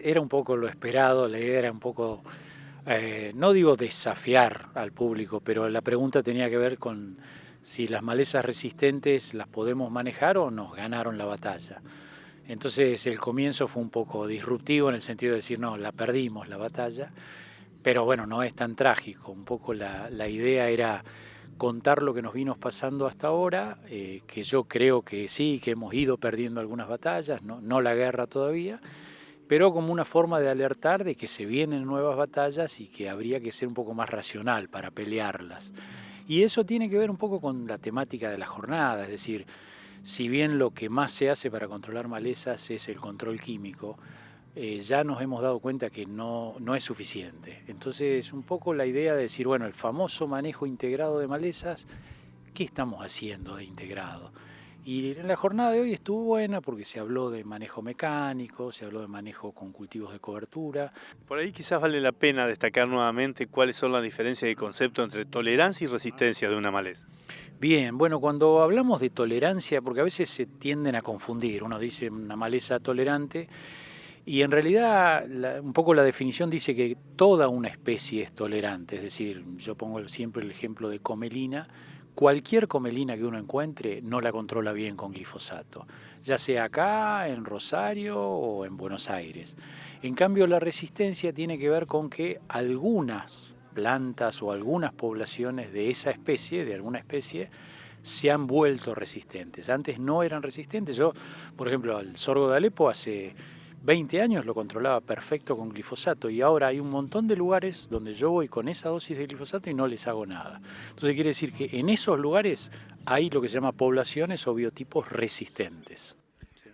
Era un poco lo esperado, la idea era un poco, no digo desafiar al público, pero la pregunta tenía que ver con si las malezas resistentes las podemos manejar o nos ganaron la batalla. Entonces el comienzo fue un poco disruptivo en el sentido de decir, no, la perdimos la batalla, pero bueno, no es tan trágico. Un poco la idea era contar lo que nos vino pasando hasta ahora, que yo creo que sí, que hemos ido perdiendo algunas batallas, no la guerra todavía, pero como una forma de alertar de que se vienen nuevas batallas y que habría que ser un poco más racional para pelearlas. Y eso tiene que ver un poco con la temática de la jornada, es decir, si bien lo que más se hace para controlar malezas es el control químico, ya nos hemos dado cuenta que no es suficiente. Entonces, un poco la idea de decir, bueno, el famoso manejo integrado de malezas, ¿qué estamos haciendo de integrado? Y en la jornada de hoy estuvo buena porque se habló de manejo mecánico, se habló de manejo con cultivos de cobertura. Por ahí quizás vale la pena destacar nuevamente cuáles son las diferencias de concepto entre tolerancia y resistencia de una maleza. Bien, bueno, cuando hablamos de tolerancia, porque a veces se tienden a confundir, uno dice una maleza tolerante y en realidad un poco la definición dice que toda una especie es tolerante, es decir, yo pongo siempre el ejemplo de comelina. Cualquier comelina que uno encuentre no la controla bien con glifosato, ya sea acá, en Rosario o en Buenos Aires. En cambio, la resistencia tiene que ver con que algunas plantas o algunas poblaciones de esa especie, de alguna especie, se han vuelto resistentes. Antes no eran resistentes. Yo, por ejemplo, al sorgo de Alepo hace 20 años lo controlaba perfecto con glifosato y ahora hay un montón de lugares donde yo voy con esa dosis de glifosato y no les hago nada. Entonces quiere decir que en esos lugares hay lo que se llama poblaciones o biotipos resistentes.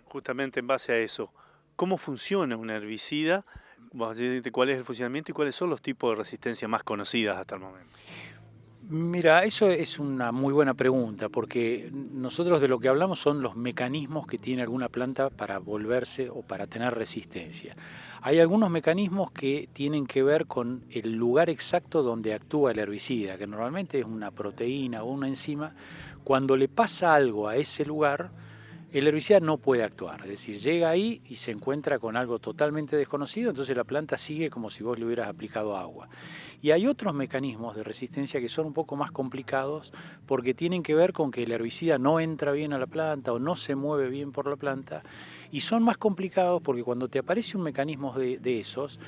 Justamente en base a eso, ¿cómo funciona un herbicida? ¿Cuál es el funcionamiento y cuáles son los tipos de resistencia más conocidas hasta el momento? Mira, eso es una muy buena pregunta, porque nosotros de lo que hablamos son los mecanismos que tiene alguna planta para volverse o para tener resistencia. Hay algunos mecanismos que tienen que ver con el lugar exacto donde actúa el herbicida, que normalmente es una proteína o una enzima. Cuando le pasa algo a ese lugar, el herbicida no puede actuar, es decir, llega ahí y se encuentra con algo totalmente desconocido, entonces la planta sigue como si vos le hubieras aplicado agua. Y hay otros mecanismos de resistencia que son un poco más complicados porque tienen que ver con que el herbicida no entra bien a la planta o no se mueve bien por la planta y son más complicados porque cuando te aparece un mecanismo de esos,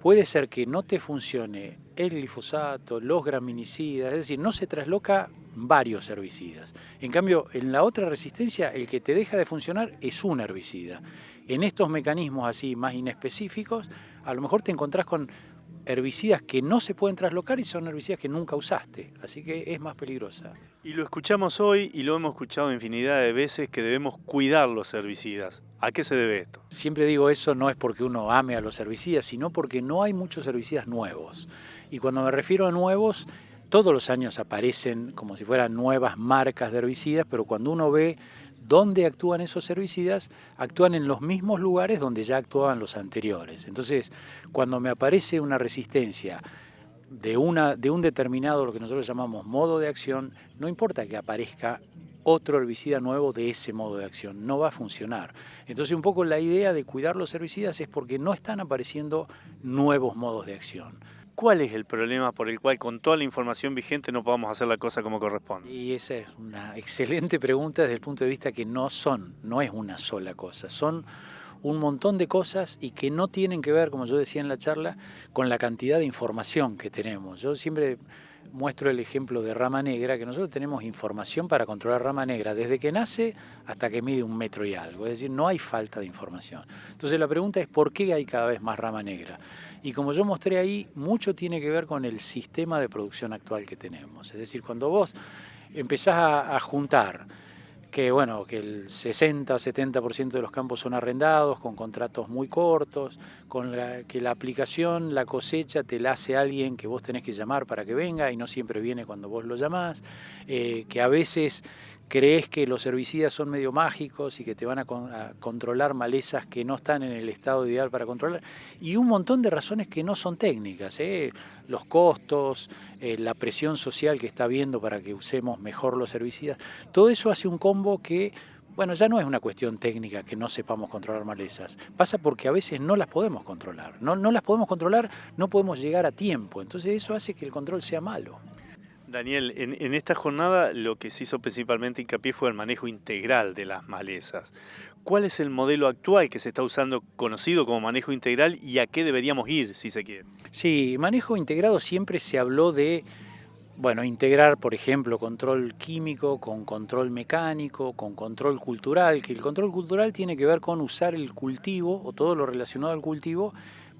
puede ser que no te funcione el glifosato, los graminicidas, es decir, no se trasloca varios herbicidas. En cambio, en la otra resistencia, el que te deja de funcionar es un herbicida. En estos mecanismos así más inespecíficos, a lo mejor te encontrás con herbicidas que no se pueden traslocar y son herbicidas que nunca usaste, así que es más peligrosa. Y lo escuchamos hoy y lo hemos escuchado infinidad de veces que debemos cuidar los herbicidas. ¿A qué se debe esto? Siempre digo eso no es porque uno ame a los herbicidas, sino porque no hay muchos herbicidas nuevos. Y cuando me refiero a nuevos, todos los años aparecen como si fueran nuevas marcas de herbicidas, pero cuando uno ve dónde actúan esos herbicidas, actúan en los mismos lugares donde ya actuaban los anteriores. Entonces, cuando me aparece una resistencia de un determinado, lo que nosotros llamamos modo de acción, no importa que aparezca otro herbicida nuevo de ese modo de acción, no va a funcionar. Entonces un poco la idea de cuidar los herbicidas es porque no están apareciendo nuevos modos de acción. ¿Cuál es el problema por el cual con toda la información vigente no podamos hacer la cosa como corresponde? Y esa es una excelente pregunta desde el punto de vista que no es una sola cosa, son un montón de cosas y que no tienen que ver, como yo decía en la charla, con la cantidad de información que tenemos. Yo siempre muestro el ejemplo de rama negra, que nosotros tenemos información para controlar rama negra desde que nace hasta que mide 1 metro y algo, es decir, no hay falta de información. Entonces la pregunta es ¿por qué hay cada vez más rama negra? Y como yo mostré ahí, mucho tiene que ver con el sistema de producción actual que tenemos. Es decir, cuando vos empezás a juntar que el 60 o 70% de los campos son arrendados, con contratos muy cortos, que la aplicación, la cosecha te la hace alguien que vos tenés que llamar para que venga y no siempre viene cuando vos lo llamás, que a veces crees que los herbicidas son medio mágicos y que te van a controlar malezas que no están en el estado ideal para controlar, y un montón de razones que no son técnicas, los costos, la presión social que está habiendo para que usemos mejor los herbicidas, todo eso hace un combo que Bueno, ya no es una cuestión técnica que no sepamos controlar malezas. Pasa porque a veces no las podemos controlar. No las podemos controlar, no podemos llegar a tiempo. Entonces eso hace que el control sea malo. Daniel, en esta jornada lo que se hizo principalmente hincapié fue el manejo integral de las malezas. ¿Cuál es el modelo actual que se está usando, conocido como manejo integral, y a qué deberíamos ir, si se quiere? Sí, manejo integrado siempre se habló de, bueno, integrar, por ejemplo, control químico con control mecánico, con control cultural, que el control cultural tiene que ver con usar el cultivo o todo lo relacionado al cultivo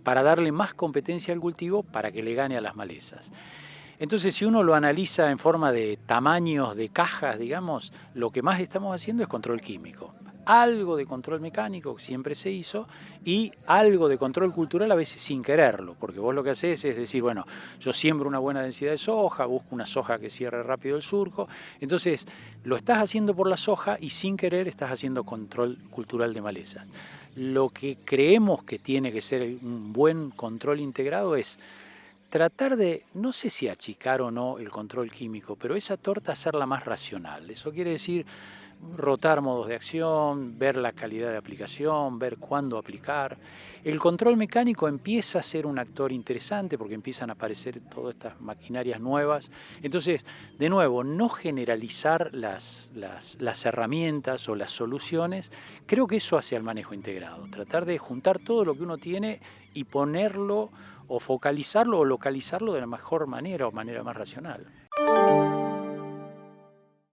para darle más competencia al cultivo para que le gane a las malezas. Entonces, si uno lo analiza en forma de tamaños de cajas, digamos, lo que más estamos haciendo es control químico. Algo de control mecánico siempre se hizo y algo de control cultural a veces sin quererlo, porque vos lo que haces es decir, bueno, yo siembro una buena densidad de soja, busco una soja que cierre rápido el surco, entonces lo estás haciendo por la soja y sin querer estás haciendo control cultural de malezas. Lo que creemos que tiene que ser un buen control integrado es tratar de, no sé si achicar o no el control químico, pero esa torta hacerla más racional. Eso quiere decir rotar modos de acción, ver la calidad de aplicación, ver cuándo aplicar. El control mecánico empieza a ser un actor interesante porque empiezan a aparecer todas estas maquinarias nuevas. Entonces, de nuevo, no generalizar las herramientas o las soluciones. Creo que eso hace al manejo integrado. Tratar de juntar todo lo que uno tiene y ponerlo o focalizarlo o localizarlo de la mejor manera o manera más racional.